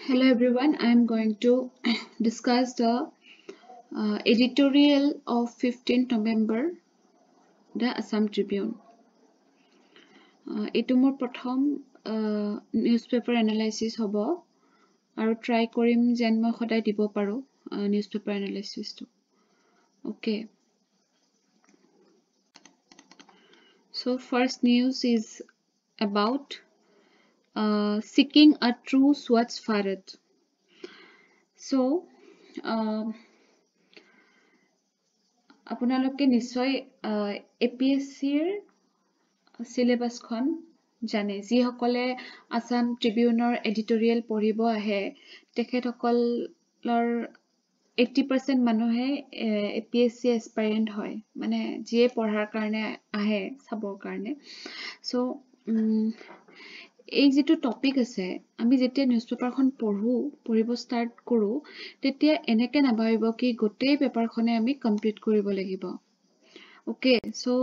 Hello everyone, I am going to discuss the editorial of 15th November, the Assam Tribune. Etu mor prothom newspaper analysis hobo aru try korim jen moi khodai dibo paro newspaper analysis to. Okay. So first news is about seeking a true Swachh Bharat. So আপোনালোকে নিশ্চয় APSCৰ syllabus খন জানে যিসকলে Assam ট্ৰিবিউনৰ editorial পঢ়িব আহে তেখেতসকলৰ 80% মানুহে APSC aspirant হয় মানে যিয়ে পঢ়াৰ কাৰণে আহে চাবৰ কাৰণে সো এই যেটো টপিক আছে আমি যেতিয়া নিউজপেপাৰখন পঢ়িব ষ্টাৰ্ট কৰো তেতিয়া এনেকে নাভাবিব কি গোটেই পেপাৰখনে আমি কমপ্লিট কৰিব লাগিব Okay, so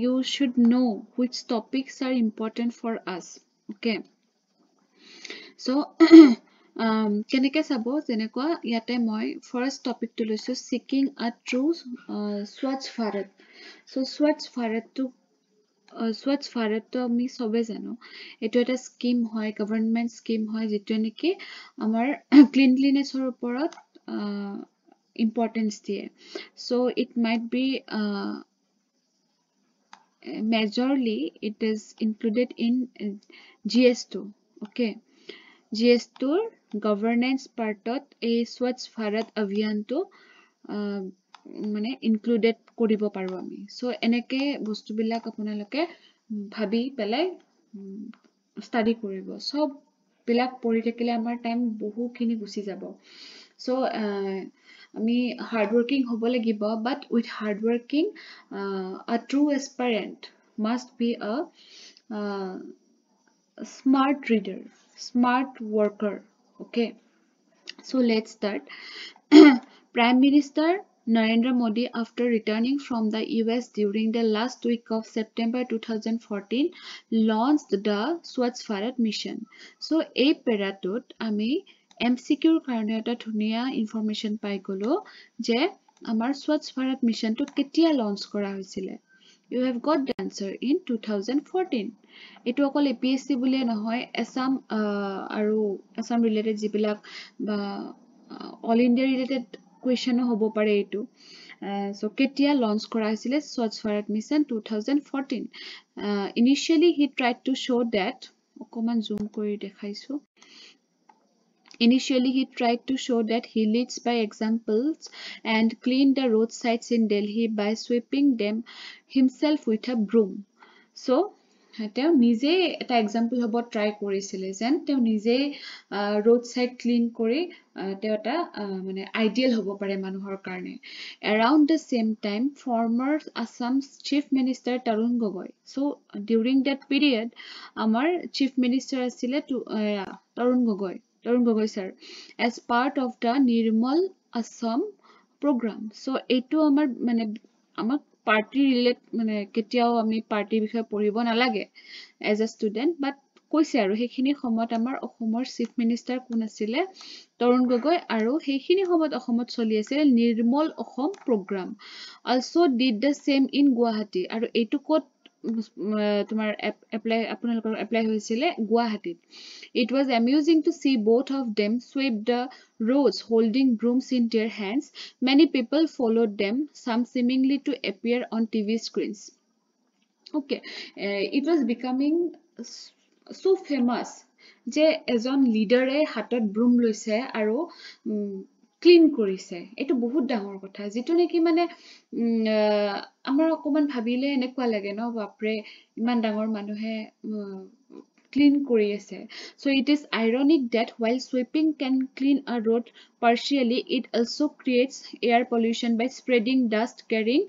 you should know which topics are important for us. Okay, so keneke sabo jenekwa yate moi first topic to loisu seeking a true Swachh Bharat. So Swachh Bharat to ami sobe jano etu eta scheme hoy government scheme hoy jetu neki amar cleanliness or uporot importance diye. So it might be majorly it is included in GS2. Okay, GS2 governance partot a Swachh Bharat abhiyan to মানে included koribo paru ami. So eneke bostu bilak apunaloke bhabi pelai study koribo. So bilak pori thakile amar time bohu khini gusi jabo. So আমি hardworking hobo lagibo but with hardworking a true aspirant must be a smart reader, smart worker. Okay, so let's start. Prime Minister Narendra Modi, after returning from the US during the last week of September 2014, launched the Swachh Bharat mission. So a paratut ami MCQ karone eta dhunia information pai golo je amar Swachh Bharat mission to ketia launch kora hoisile. You have got the answer in 2014. Etu okol APSC bulie nohoy Assam aru Assam related jibilak ba all India related question hobo pare etu. So ketia launch kora hoisile Swachh Bharat mission 2014. Initially he tried to show that okoman zoom kori dekhaisu. Initially, he tried to show that he leads by examples and cleaned the roadsides in Delhi by sweeping them himself with a broom. So, তেওঁ নিজে এটা example হ'ব try কৰিছিলে যেন তেওঁ নিজে roadside clean কৰি তেওঁ এটা মানে আইডিয়াল হ'ব পাৰে মানুহৰ কাৰণে around the same time former Assam's chief minister Tarun Gogoi so during that period আমাৰ chief minister আছিলে Tarun Gogoi sir as part of the Nirmal Assam program so etu amar mane amak party relate mane ketiao ami party bishoy poribo na lage as a student but koise aru hekhini khomot amar Ohomor chief minister kun asile Tarun Gogoi aru hekhini khomot Ohomot choli asile Nirmal Assam program also did the same in Guwahati aru etu kot tumar apply hoisile Guwahati it was amusing to see both of them sweep the roads holding brooms in their hands many people followed them some seemingly to appear on TV screens okay it was becoming so famous যে এজন লিডাৰে হাতত ব্ৰুম লৈছে আৰু clean কৰিছে এটো বহুত ডাঙৰ কথা যেটো নেকি মানে আমাৰ অকমান ভাবিলে এনেকুৱা লাগে ন বাপৰে ইমান ডাঙৰ মানুহে clean kori ase so it is ironic that while sweeping can clean a road partially it also creates air pollution by spreading dust carrying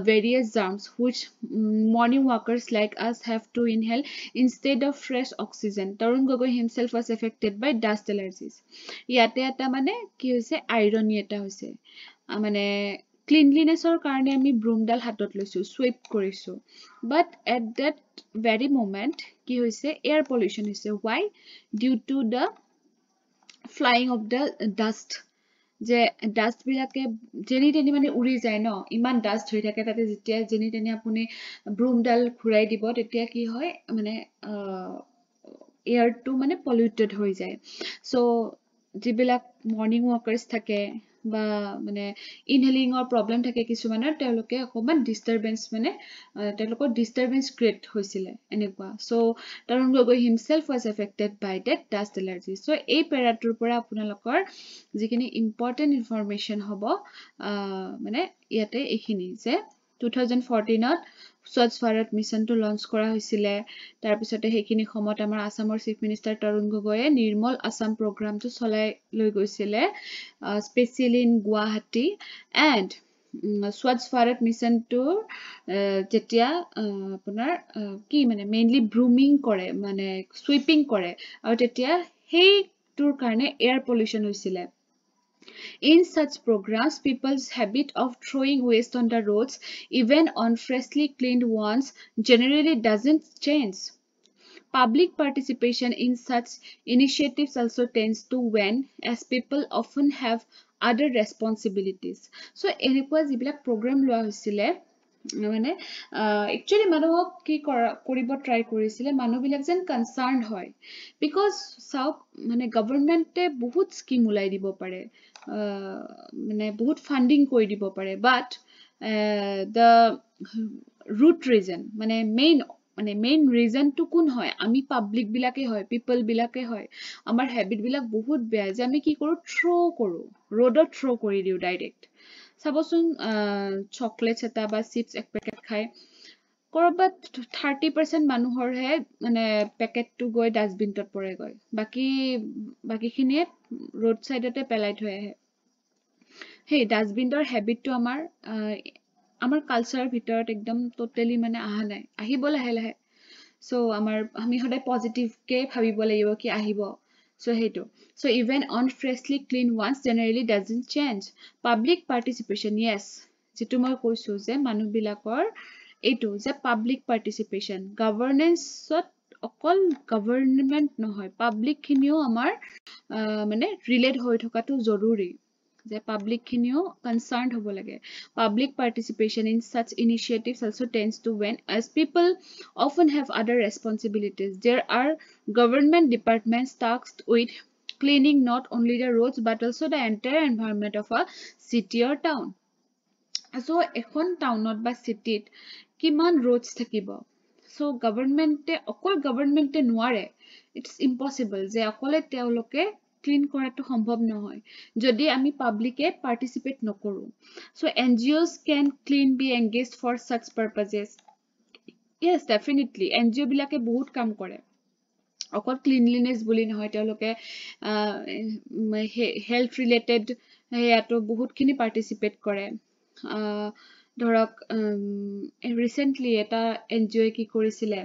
various germs which morning walkers like us have to inhale instead of fresh oxygen Tarun Gogoi himself was affected by dust allergies yate eta mane ki hoise irony eta hoise mane cleanliness or karne ami broom dal hatot loisu sweep korisu but at that very moment ki hoise air pollution hoise why due to the flying of the dust যে dust বিলাকে যেনি তেনি মানে উৰি যায় ন ইমান dust হৈ থাকে তাতে যেতিয়া যেনি তেনি আপুনি ব্ৰুমডাল ঘূৰাই দিব তেতিয়া কি হয় মানে এয়াৰটো মানে পলিউটেড হৈ যায় সো যিবিলাক মৰ্নিং ৱাকাৰ্ছ থাকে বা মানে ইনহেলিঙৰ প্ৰব্লেম থাকে কিছুমানৰ তেওঁলোকে অকমান ডিস্টাৰবেন্স মানে তেওঁলোকৰ ডিস্টাৰবেন্স ক্ৰিয়েট হৈছিলে এনেকুৱা so Tarun Gogoi himself was affected by that dust allergy so এই পেৰাটোৰ পৰা আপোনালোকৰ যিখিনি ইম্পৰ্টেন্ট ইনফৰমেশন হ'ব মানে ইয়াতে এইখিনি যে 2014 স্বচ্ছ ভাৰত মিছনটো লঞ্চ কৰা হৈছিলে তাৰ পিছতে সেইখিনি সময়ত আমাৰ আসামৰ চিফ মিনিষ্টাৰ তৰুণ গগৈয়ে নিৰ্মল আসাম প্ৰগ্ৰামটো চলাই লৈ গৈছিলে স্পেচিয়েলি ইন গুৱাহাটী এণ্ড স্বচ্ছ ভাৰত মিছনটো যেতিয়া আপোনাৰ কি মানে মেইনলি ব্ৰুমিং কৰে মানে সুইপিং কৰে আৰু তেতিয়া সেইটোৰ কাৰণে এয়াৰ পলিউশ্যন হৈছিলে In such programs, people's habit of throwing waste on the roads, even on freshly cleaned ones, generally doesn't change. Public participation in such initiatives also tends to wane as people often have other responsibilities. So, এনেকুৱা যিবিলাক program লোৱা হৈছিলে মানে actually মানুহক কি কৰিব try কৰিছিলে মানুহবিলাক যেন কনসাৰ্নড হয় বিকজ চাওক মানে গভৰ্ণমেণ্টে বহুত স্কিম ওলাই দিব পাৰে মানে বহুত ফান্ডিং কৰি দিব পাৰে বাট দ্য ৰুট ৰিজন মানে মেইন ৰিজনটো কোন হয় আমি পাব্লিক বিলাকে হয় পিপল বিলাকে হয় আমাৰ হেবিট বিলাক বহুত বেয়া যে আমি কি কৰো থ্ৰো কৰো ৰোডত থ্ৰো কৰি দিও ডাইৰেক্ট চাবচোন চকলেটছ এটা বা চিপছ এক পেকেট খাই কৰবাত 30% মানুহৰহে মানে পেকেটটো গৈ ডাষ্টবিনটোত পৰে গৈ বাকিখিনিয়ে ৰোড সাইডতে পেলাই থৈ আহে সেই ডাষ্টবিনৰ হেবিটটো আমাৰ কালচাৰৰ ভিতৰত একদম টোটালি মানে আহা নাই আহিব লাহে লাহে সো আমি সদায় পজিটিভ কে ভাবিব লাগিব কি আহিব So heito. So even on freshly clean ones generally doesn't change. Public participation, yes. Jitu moi koisu je manu bilakor eito je public participation. Governance okol government nohoy. Public khinio amar mane relate hoi thokatu joruri. যে public khinio concerned hobo lage public participation in such initiatives also tends to wane as people often have other responsibilities there are government departments tasked with cleaning not only the roads but also the entire environment of a city or town so ekhon townot ba city kiman roads thakibo so government noare it's impossible je akole teoloke clean কৰাটো সম্ভৱ নহয় যদি আমি পাব্লিকে পাৰ্টিসিপেট নকৰো so NGOs can clean be engaged for such purposes yes definitely NGO বিলাকে বহুত কাম কৰে অকল ক্লিনলিনেস বুলি নহয় তেওঁলোকে হেলথ ৰিলেটেড হেয়াটো বহুতখিনি পাৰ্টিসিপেট কৰে ধৰক ৰিসেন্টলি এটা NGO কি কৰিছিলে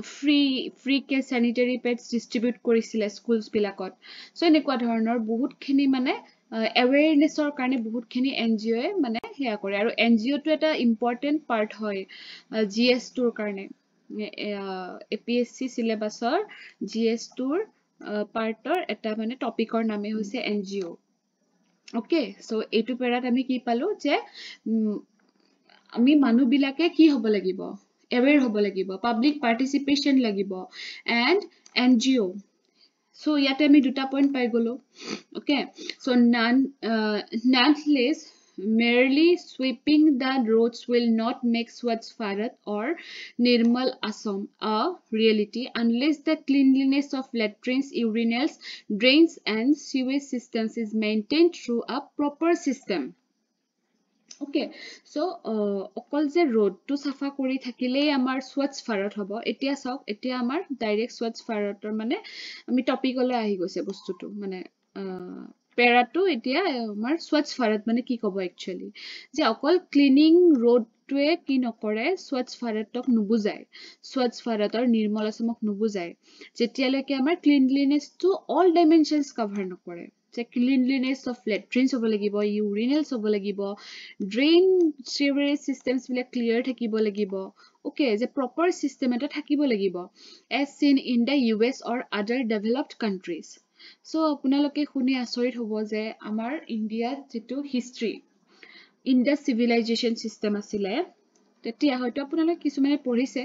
free ke sanitary pads distribute korisile schools bilakot so enekwa dhoroner bahut khini mane awareness or karone bahut khini NGO e mane heya kore aru NGO to eta important part hoy GS tour karone APSC syllabus or GS tour part or eta mane topic or name hoise NGO okay so etu perat ami ki palo je ami manu bilake ki hobo lagibo aware hobo lagibo public participation lagibo and NGO so yate ami duta point pai golo okay so nonetheless merely sweeping the roads will not make Swachh Bharat or Nirmal Assam a reality unless the cleanliness of latrines, urinals, drains and sewage systems is maintained through a proper system. Okay, so অকল যে ৰোডটো সাফা কৰি থাকিলেই আমাৰ স্বচ্ছ ভাৰত হ'ব এতিয়া চাওক এতিয়া আমাৰ ডাইৰেক্ট স্বচ্ছ ভাৰতৰ মানে আমি টপিকলৈ আহি গৈছে বস্তুটো মানে পেৰাটো এতিয়া আমাৰ স্বচ্ছ ভাৰত মানে কি ক'ব একচুয়ালি যে অকল ক্লিনিং ৰোডটোৱে কি নকৰে স্বচ্ছ ভাৰতক নুবুজায় স্বচ্ছ ভাৰতৰ নিৰ্মল আসামক নুবুজায় যেতিয়ালৈকে আমাৰ ক্লিনলিনেছটো অল ডাইমেনশনছ কভাৰ নকৰে cleanliness of latrines hobo lagibo urinals hobo lagibo drain sewerage systems bile clear thakibo lagibo okay je proper system eta thakibo lagibo as seen in the US or other developed countries so আপোনালোকে শুনি আচৰিত হ'ব যে আমাৰ ইণ্ডিয়াত যেটো history Indus civilisation system আছিলে তেতিয়া হয়তো আপোনালোকে কিছুমানে পঢ়িছে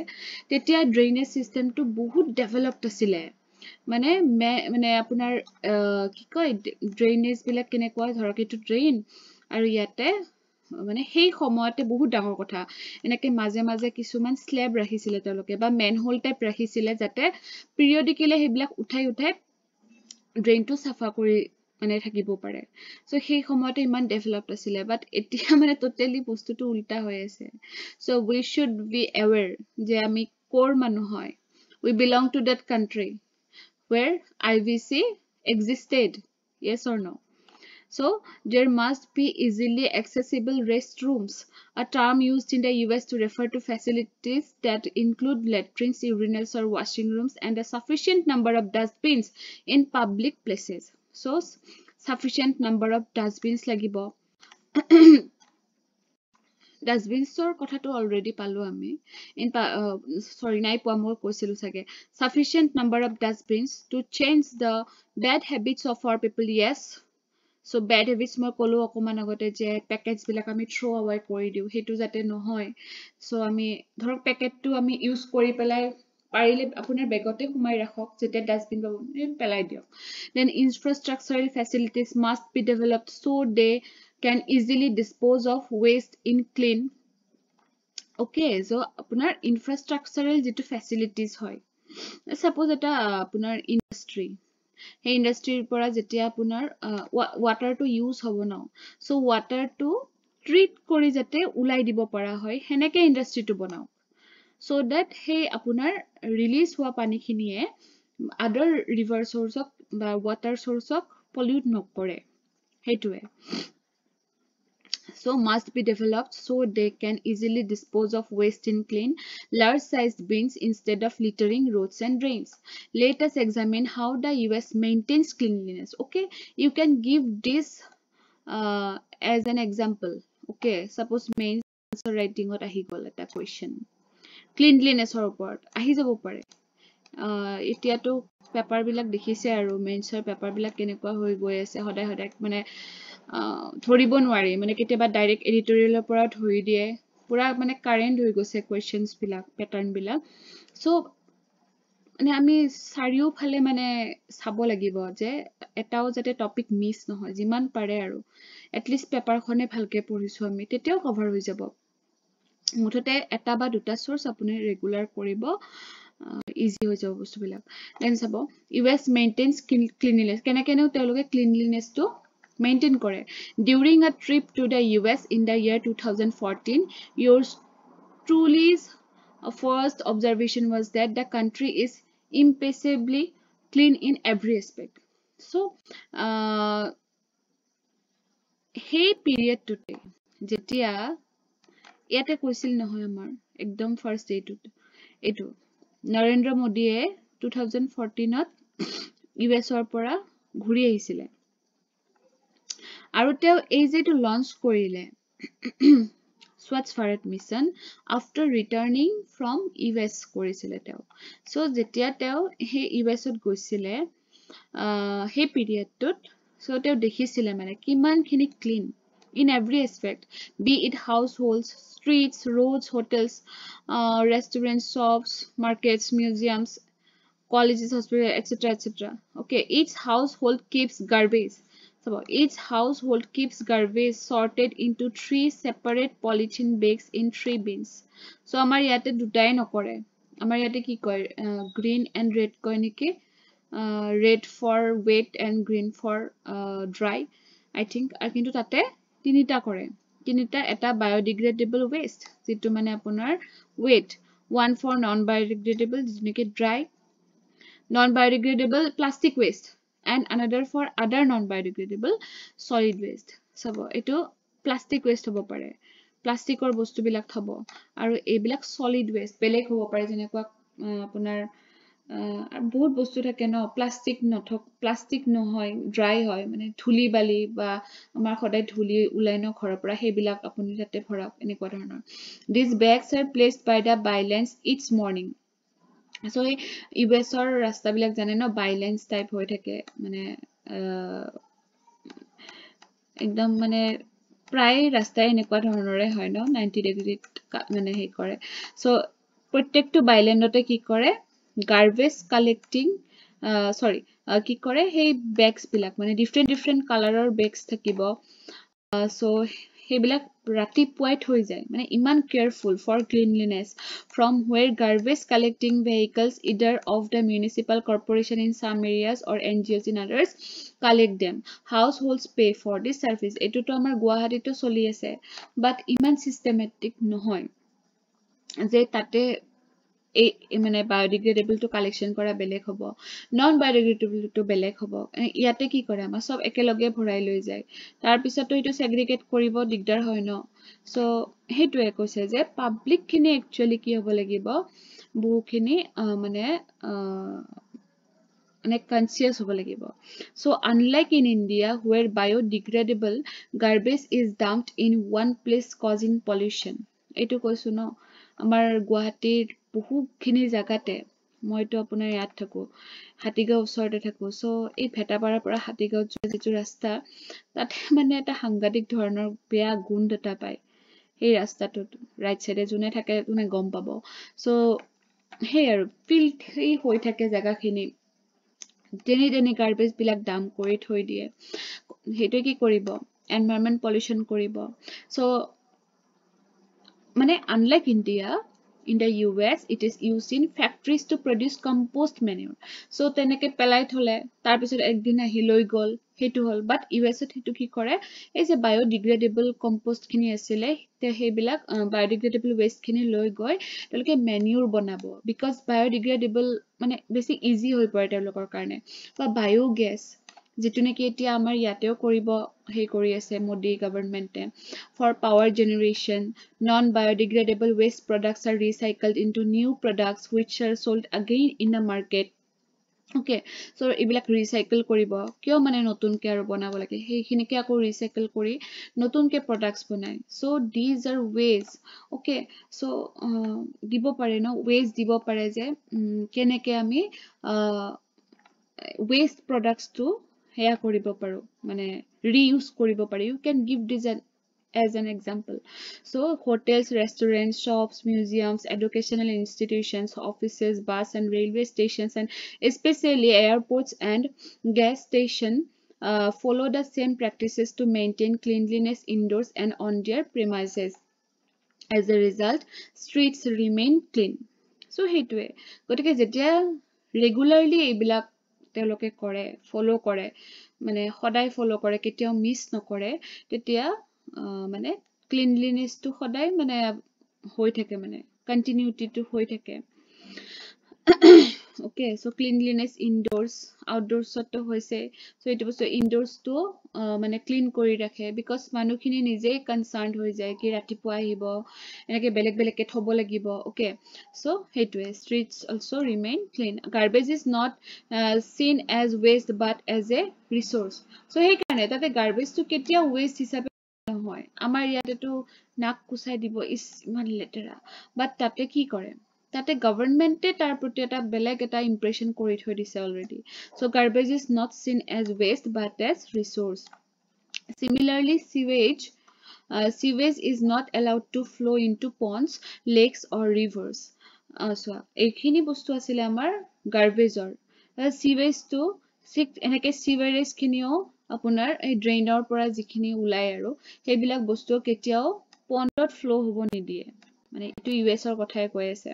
তেতিয়া ড্ৰেইনেজ সিস্টেমটো বহুত ডেভেলপড আছিলে মানে আপোনাৰ কি কয় ড্ৰেইনেজ বিলাক কেনেকুৱা ধৰক এইটো ড্ৰেইন আৰু ইয়াতে মানে সেই সময়তে বহুত ডাঙৰ কথা এনেকে মাজে মাজে কিছুমান স্ল্যাব ৰাখিছিলে তেওঁলোকে বা মেনহোল টাইপ ৰাখিছিলে যাতে পিৰিয়ডিকেলি সেইবিলাক উঠাই ড্ৰেইনটো সাফা কৰি মানে থাকিব পাৰে সো সেই সময়তে ইমান ডেভেলপড আছিলে বাট এতিয়া মানে টোটালি বস্তুটো উল্টা হৈ আছে so we should be aware যে আমি কোৰ মানুহ হয় we belong to that country where IVC existed, yes or no? So there must be easily accessible restrooms, a term used in the US to refer to facilities that include latrines, urinals or washing rooms and a sufficient number of dustbins in public places. So sufficient number of dustbins lagibo. Dustbinsৰ কথাটো already পালো আমি sorry নাই পোৱা মই কৈছিলো চাগে sufficient number of dustbins to change the bad habits of our people yes so bad habits মই কলো অকমান আগতে যে পেকেটস বিলাক আমি throw away কৰি দিও হেতু যাতে নহয় so আমি ধৰক পেকেটটো আমি ইউজ কৰি পেলাই পাৰিলে আপোনাৰ বেগতে সোমাই ৰাখক যেতে ডাস্টবিন পাব পেলাই দিয়ক then infrastructural facilities must be developed so they can easily dispose of waste in clean okay so apunar infrastructural jitu facilities hoy suppose eta apunar industry hey industry pora jetia apunar water to use hobo na so water to treat kori jate ulai dibo para hoy heneke industry to banao so that hey apunar release hua pani khiniye other river source ba water source pollute nokore hetuwe so must be developed so they can easily dispose of waste in clean large sized bins instead of littering roads and drains let us examine how the US maintains cleanliness okay you can give this as an example okay suppose main answer writing ot ahi gol eta question cleanliness or uport ahi jabo pare এতিয়াতো paper বিলাক দেখিছে আৰু মেইনছৰ paper বিলাক কেনেকুৱা হৈ গৈ আছে হদাই হদাই মানে ধৰিব নোৱাৰি মানে কেতিয়াবা ডাইৰেক্ট এডিটৰিয়েলৰ পৰা ধৰি দিয়ে পুৰা মানে কাৰেন্ট হৈ গৈছে কোৱেশ্চনস বিলাক প্যাটাৰ্ন বিলাক সো মানে আমি চাৰিওফালে মানে চাব লাগিব যে এটাও যাতে টপিক মিস নহয় যিমান পাৰে আৰু এটলিষ্ট পেপাৰখনে ভালকে পঢ়িছো আমি তেতিয়াও কভাৰ হৈ যাব মুঠতে এটা বা দুটা সোৰ্স আপুনি ৰেগুলাৰ কৰিব easy হৈ যাব বস্তুবিলাক দেন চাব US maintains cleanliness কেনেকেনো তেওঁলোকে cleanliness টো maintain কৰে during a trip to the US in the year 2014 yours truly's first observation was that the country is impeccably clean in every aspect so hey period today যেতিয়া ইয়াতে কৈছিল নহয় আমাৰ একদম ফাৰ্স্ট এইটো নৰেন্দ্ৰ মোদীয়ে 2014 ত ইউএছৰ পৰা ঘূৰি আহিছিলে আৰু তেওঁ এই যেটো লঞ্চ কৰিলে স্বচ্ছ Bharat mission after returning from US কৰিছিলে তেওঁ সো যেতিয়া তেওঁ হে ইউএছত গৈছিলে হে পিৰিয়ডটোত সো তেওঁ দেখিছিলে মানে কিমানখিনি clean in every aspect be it households streets roads hotels restaurants shops markets museums colleges hospitals etc okay each household keeps garbage so each household keeps garbage sorted into 3 separate polythene bags in 3 bins so amar yate dutai nokore amar yate ki koy green and red koy niki red for wet and green for dry I think ar kintu tate তিনিটা কৰে তিনিটা এটা biodegradable waste যেটো মানে আপোনাৰ weight one for non biodegradable যেনেকে dry non biodegradable plastic waste and another for other non biodegradable solid waste সব এটো plastic waste হ'ব পাৰে প্লাষ্টিকৰ বস্তু বিলাক থব আৰু এইবিলাক solid waste বেলেগ হ'ব পাৰে যেনেকুৱা আপোনাৰ বহুত বস্তু থাকে ন প্লাষ্টিক নথক প্লাষ্টিক নহয় ড্ৰাই হয় মানে ধুলি বালি বা আমাৰ খদাই ধুলি উলাই ন ঘৰৰ পৰা হেবিলাক আপুনি তাতে ভৰাক এনেকুৱা ধৰণৰ these bags are placed by the bylines each morning So US or rasta bilak jane no violence type hoy thake mane একদম মানে প্ৰায় ৰাস্তাই এনেকুৱা ধৰণৰে হয় ন 90 ডিগ্ৰী মানে হে কৰে সো প্ৰত্যেকটো বাইলেণ্ডতে কি কৰে গাৰ্বেজ কালেক্টিং সৰি কি কৰে সেই বেগছ বিলাক মানে ডিফাৰেন্ট কালাৰৰ বেগছ থাকিব সো সেইবিলাক ৰাতিপুৱাই থৈ যায় মানে ইমান careful for cleanliness from where garbage collecting vehicles either of the municipal corporation in some areas or NGOs in others collect them. Households pay for this service. Eto to amar Guwahati to choli ase, but iman systematic নহয় যে তাতে মানে biodegradable to collection কৰা বেলেগ হ'ব non biodegradable to বেলেগ হ'ব ইয়াতে কি কৰে আমাৰ সব একেলগে ভৰাই লৈ যায় তাৰ পিছতো এটো segregate কৰিব দিগদাৰ হয় ন সো হেতুৱে কৈছে যে পাব্লিক খিনি একচুয়ালি কি হ'ব লাগিব বহুখিনি মানে conscious হ'ব লাগিব so unlike in India where biodegradable garbage is dumped in one place causing pollution এটো কৈছো ন আমাৰ গুৱাহাটীৰ বহুখিনি জাগাতে মইতো আপোনাৰ ইয়াত থাকো হাতীগাঁও ওচৰতে থাকো সো এই ভেটাপাৰাৰ পৰা হাতীগাঁও যোৱা ৰাস্তা তাতে মানে এটা সাংঘাতিক ধৰণৰ বেয়া গুণ এটা পায় এই ৰাস্তাটোত ৰাইট সাইডে যোনে থাকে কোনে গম পাব সো হে আৰু ফিল্ডি হৈ থাকে জাগাখিনি তেনি গাৰ্বেজ বিলাক ডাম কৰি থৈ দিয়ে হেতু কি কৰিব এনভায়ৰনমেন্ট পলিউশন কৰিব সো মানে unlike India in the US it is used in factories to produce compost manure so teneke pelai thole tar pisot ekdin ahi loi gol hetu hol but US ot hetu ki kore ei je biodegradable compost khini asile te he bilak biodegradable waste khini loi goi teloke manure banabo because biodegradable mane basic easy hoi pare telokor karone ba biogas যেটো নেকি এতিয়া আমাৰ ইয়াতেও কৰিব হে কৰি আছে Modi গভৰ্নমেন্টে for power generation non biodegradable waste products are recycled into new products which are sold again in the market okay so এইবিলাক রিসাইকেল কৰিব কিয় মানে নতুনকে আৰু বনাব লাগে সেইখিনিকে আকৌ ৰিসাইকেল কৰি নতুনকে প্ৰডাক্টস বনায় so these are ways okay so দিব পাৰে ন ways দিব পাৰে যে কেনেকে আমি waste products to হেয়া কৰিব পাৰো মানে reuse কৰিব পাৰি you can give this as an example so hotels restaurants shops museums educational institutions offices bus and railway stations and especially airports and gas station follow the same practices to maintain cleanliness indoors and on their premises as a result streets remain clean so hetuwe gotike jetia regularly ebilak তেলোকে কৰে ফলো কৰে মানে সদায় ফলো কৰে কেতিয়াও miss নকৰে তেতিয়া মানে cleanliness two সদায় মানে হৈ থাকে মানে কন্টিনিউটি টু হৈ থাকে okay so cleanliness indoors outdoors to hoise so etu bostu indoors to mane clean kori rakhe because manukhini nije concerned hoi jay ki ratipu ahibo enake beleg ke thobo lagibo okay so hetue streets also remain clean garbage is not seen as waste but as a resource so he kane tate garbage to ketia waste hisabe hoy amar yate to nak kusai dibo is man letera but tate ki kore tate governmente tar proti eta beleg eta impression kori thoi dise already so garbage is not seen as waste but as resource similarly sewage is not allowed to flow into ponds lakes or rivers so ekhini bostu asile amar garbage or sewage to enake sewerage khinio apunar ei drainer pora jikhini ulai aru hebilak bostu ketiao pondot flow hobo nidie মানে এটো US or কথাই কৈ আছে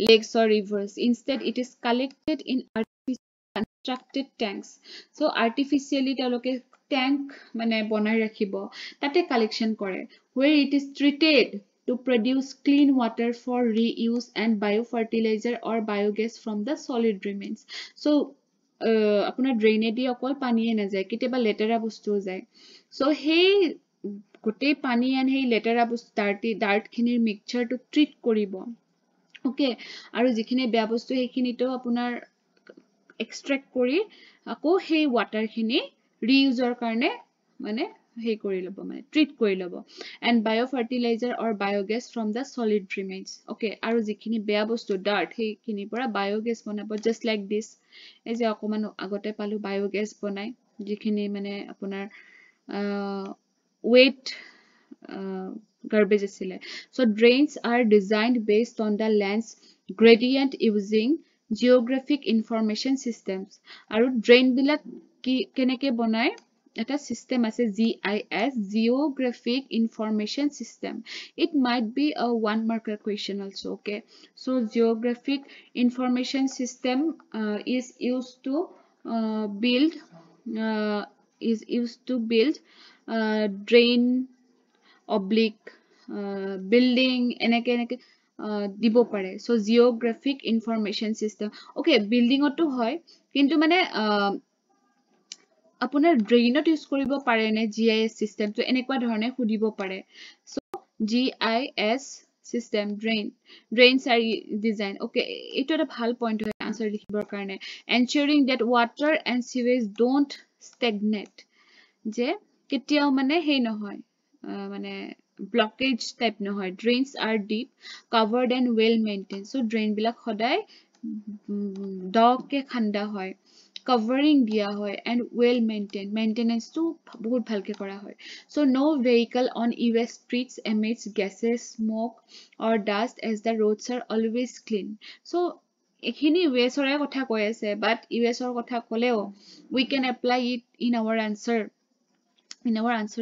lakes or rivers instead it is collected in artificially constructed tanks so artificially teloke tank মানে বনাই ৰাখিব তাতে collection কৰে where it is treated to produce clean water for reuse and biofertilizer or biogas from the solid remains so আপোনাৰ drainage দি অকল পানীয়ে না যায় কিতেবা লেতেৰা বস্তু যায় so হে গোটেই পানী আন হেই লেতেৰা বস্তু ডাৰ্ট খিনিৰ মিক্সচাৰটো ট্ৰিট কৰিব ওকে আৰু যিখিনি বেয়া বস্তু হেখিনিটো আপোনাৰ এক্সট্ৰেক্ট কৰি আকৌ হেই ওয়াটাৰ খিনি ৰিইউজৰ কাৰণে মানে হে কৰি লব মানে ট্ৰিট কৰি লব and biofertilizer or biogas from the solid remains okay আৰু যিখিনি বেয়া বস্তু dirt সেইখিনি পৰা biogas বনাব just like this এই যে অকমান আগতে পালো biogas বনাই যিখিনি মানে আপোনাৰ weight garbage asile so drains are designed based on the land's gradient using geographic information systems aru drain bilak ki keneke banai এটা system আছে GIS geographic information system it might be a one marker question also okay so geographic information system is used to build drain oblique building enake dibo pare so geographic information system okay building otu hoy kintu mane আপোনাৰ ড্ৰেইনত use কৰিব পাৰে নে GIS system তো এনেকুৱা ধৰণে খুদিব পাৰে so GIS system drains are design okay এটো এটা ভাল পইণ্ট হয় আনসাৰ লিখিবৰ কাৰণে ensuring that water and sewage don't stagnate যে কেতিয়াও মানে হেই নহয় মানে blockage type নহয় drains are deep covered and well maintained so drain বিলাক সদায় ডকে খান্দা হয় covering dia hoy and well maintained maintenance to bahut bhalke kora hoy so no vehicle on US streets emits gases smoke or dust as the roads are always clean so ekhini US or kotha koi ase but US or kotha koleo we can apply it in our answer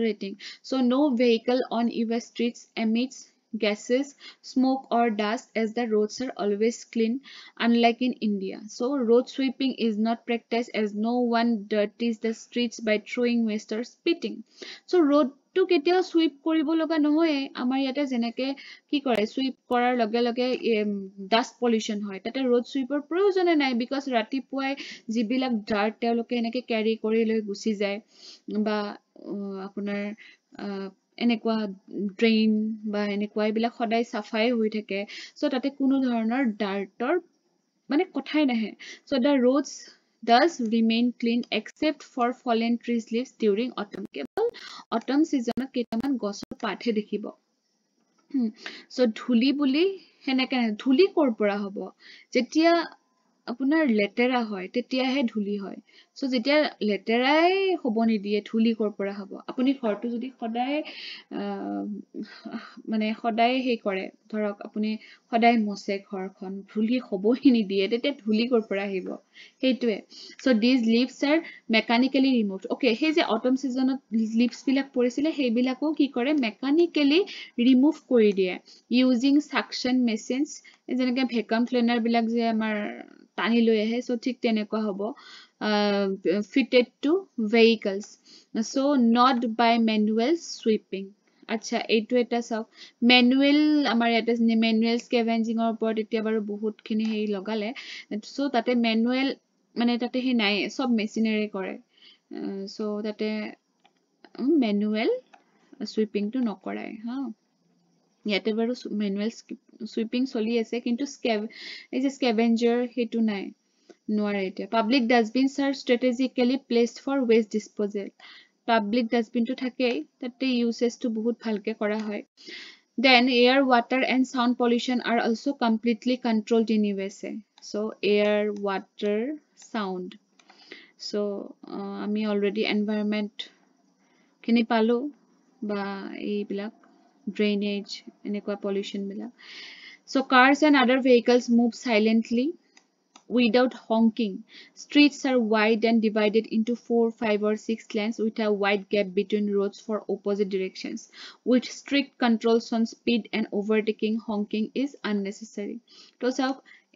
rating so no vehicle on US streets emits gases smoke or dust as the roads are always clean unlike in India so road sweeping is not practiced as no one dirties the streets by throwing waste or spitting so road to ketia sweep koribo loga nohoy amar yate jeneke ki kore sweep korar loge loge dust pollution hoy tate road sweeper proyojon nai because rati puai jibilak dirt teloke eneke carry kori loi gusi jay ba আপোনাৰ এনেকুৱা drain বা এনেকুৱা এইবিলাক সদায় সাফাই হৈ থাকে so তাতে কোনো ধৰণৰ ডাৰ্টৰ মানে কথাই নাহে so the roads does remain clean except for fallen trees leaves during autumn কেৱল autumn season কেইটামান গছৰ পাতহে দেখিব so ধুলি বুলি হেনেকে ধুলি কৰ পৰা হ'ব যেতিয়া আপোনাৰ লেতেৰা হয় তেতিয়াহে ধুলি হয় সো যেতিয়া লেতেৰাই হ'ব নিদিয়ে ধুলি কৰ পৰা হ'ব আপুনি ঘৰটো যদি সদায় মানে সদায় হে কৰে ধৰক আপুনি সদায় মছে ঘৰখন ধুলি হ'বই নিদিয়ে তেতিয়া ধুলি কৰ পৰা আহিব হেইটোৱে so these leaves are mechanically removed okay হে যে autumn seasonত leaves বিলাক পৰিছিলে হেইবিলাকো কি কৰে mechanically remove কৰি দিয়ে using suction machines যেনেকৈ vacuum cleaner বিলাক যে আমাৰ টানি লৈ আহে সো ঠিক তেনেকুৱা হ'ব fitted to vehicles so not by manual sweeping আচ্ছা এইটো এটা সব manual আমাৰ এটা manual scavenging or ওপৰত এতিয়া বাৰু বহুত খিনি হেই লগালে সো তাতে manual মানে তাতে হে নাই সব মেচিনেৰে কৰে সো তাতে manual sweeping to নকৰাই হা ইয়াতে বাৰু manual sweeping চলি আছে কিন্তু এই যে scavenger হেতু নাই নোৱাৰে এতিয়া public dustbins are strategically placed for waste disposal public dustbin to থাকেই তাতে uses to বহুত ভালকে কৰা হয় then air water and sound pollution are also completely controlled in USA so air water sound so আমি already environment খিনি পালো বা এইবিলাক drainage এনেকুৱা pollution bila so cars and other vehicles move silently without honking streets are wide and divided into 4 5 or 6 lanes with a wide gap between roads for opposite directions with strict controls on speed and overtaking honking is unnecessary to sab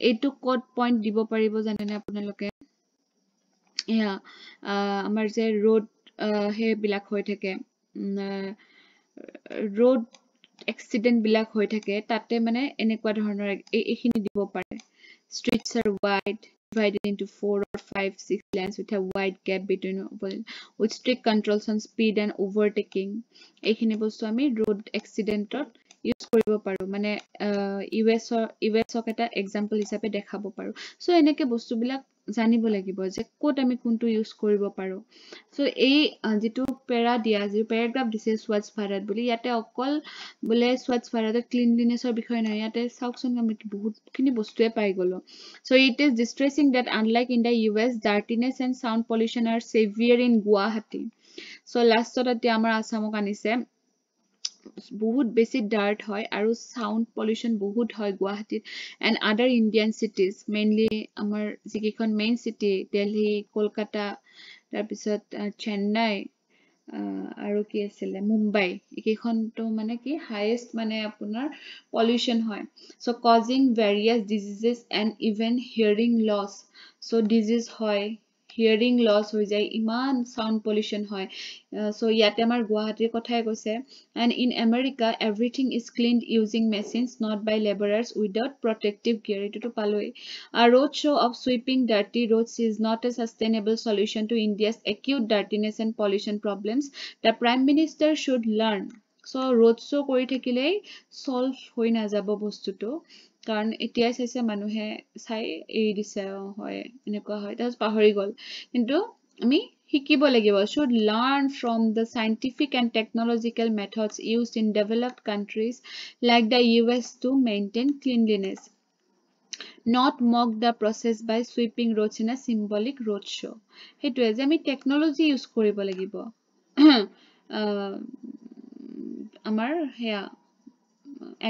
etu code point dibo paribo janene apunaloke yeah amar je road he bilak hoy thake road accident bilak hoy thake tate mane enekwa dhoroner ekhini dibo pare streets are wide divided into 4 or 5 6 lanes with a wide gap between with strict controls on speed and overtaking ekhini bostu ami road accident use koribo paru mane US ok eta example hisabe dekhabo paru so eneke bostu bilak জানিব লাগিব যে coat আমি কোনটো use কৰিব পাৰো so এই যেটো পেৰা দিয়া যে প্যাৰাগ্ৰাফ দিছে স্বচ্ছ ভাৰত বুলি ইয়াতে অকল বলে স্বচ্ছ ভাৰতৰ ক্লিনলিনেছৰ বিষয় নহয় ইয়াতে চাওকচোন আমি বহুতখিনি বস্তুৱে পাই গলো so it is distressing that unlike in the US dirtiness and sound pollution are severe in Guwahati so lastত এতিয়া আমাৰ আসামক আনিছে বহুত বেছি ডাৰ্ট হয় আৰু সাউন্ড পলিউশন বহুত হয় গুৱাহাটীত and other Indian cities mainly আমাৰ যিকেইখন মেইন সিটি দিল্লী কলকাতা তাৰ পিছত চেন্নাই আৰু কি আছিল মুম্বাই এইকেইখনটো মানে কি হাইয়েস্ট মানে আপোনাৰ পলিউশন হয় so causing various diseases and even hearing loss so disease হয় hearing loss হৈ যায় ইমান sound pollution হয় so ইয়াতে আমাৰ গুৱাহাটীৰ কথাই কৈছে and in America everything is cleaned using machines not by laborers without protective gear etuto paloi a road show of sweeping dirty roads is not a sustainable solution to India's acute dirtiness and pollution problems the prime minister should learn so road show kori thakile solve hoi na jabo bostuto কারণ এতিয়াই চাইছে মানুহে চাই এই দিছে হয় এনেকুৱা হয় তাছ পাহৰি গল কিন্তু আমি শিকিব লাগিব should learn from the scientific and technological methods used in developed countries like the US to maintain cleanliness not mock the process by sweeping roads in a symbolic road show হেতুৱে যে আমি টেকনলজি ইউজ কৰিব লাগিব আমাৰ হেয়া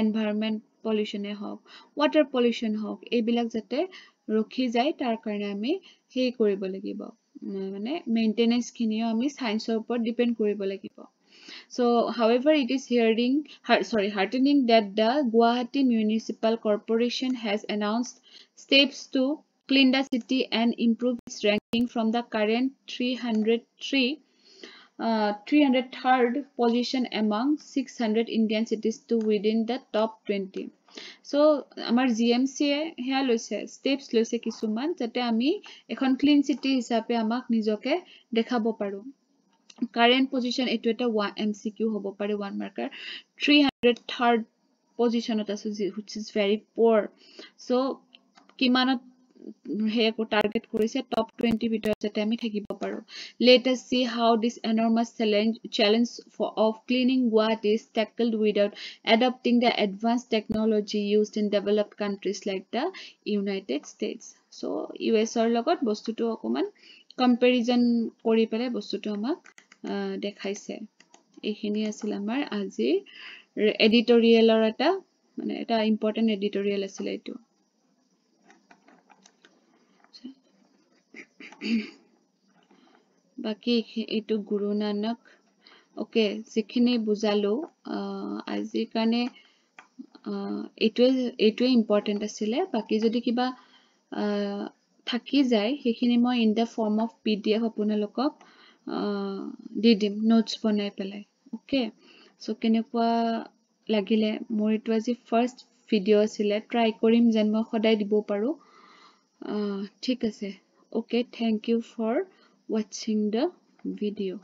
environment pollution হওক water pollution হওক এইবিলাক যাতে ৰখি যায় তাৰ কাৰণে আমি হেই কৰিব লাগিব মানে মেইনটেনেন্স খিনিও আমি সায়েন্সৰ ওপৰত ডিপেন্ড কৰিব লাগিব so however it is heartening that the Guwahati Municipal Corporation has announced steps to clean the city and improve its ranking from the current 303rd position among 600 Indian cities to within the top 20 so amar GMC হেয়া লৈছে steps লৈছে কিছুমান যাতে আমি এখন clean সিটি হিচাপে আমাক নিজকে দেখাব পাৰো current position etu eta MCQ hobo pare one marker 303rd position ot asu which is very poor so kimanot he ko target korise top 20 bitor jate ami thakibo paro let us see how this enormous challenge of cleaning Guwahati is tackled without adopting the advanced technology used in developed countries like the United States so US or logot bostuto okoman comparison kori pele bostuto amak দেখাইছে এইখিনি আছিল আমাৰ আজি এডিটৰিয়েলৰ এটা মানে এটা important editorial আছিল এইটো বাকি এইটো গুৰু নানক ওকে যিখিনি বুজালো আজি কাৰণে এইটোৱে ইম্পৰ্টেন্ট আছিল বাকি যদি কিবা থাকি যায় সেইখিনি মই in the form of PDF আপোনালোকক দি দিম নোটস বনাই পেলাই ওকে সো কেনেকুৱা লাগিলে মোৰ এটো আজি ফাৰ্স্ট ভিডিও আছিল ট্ৰাই কৰিম যেন মই সদায় দিব পাৰো ঠিক আছে okay thank you for watching the video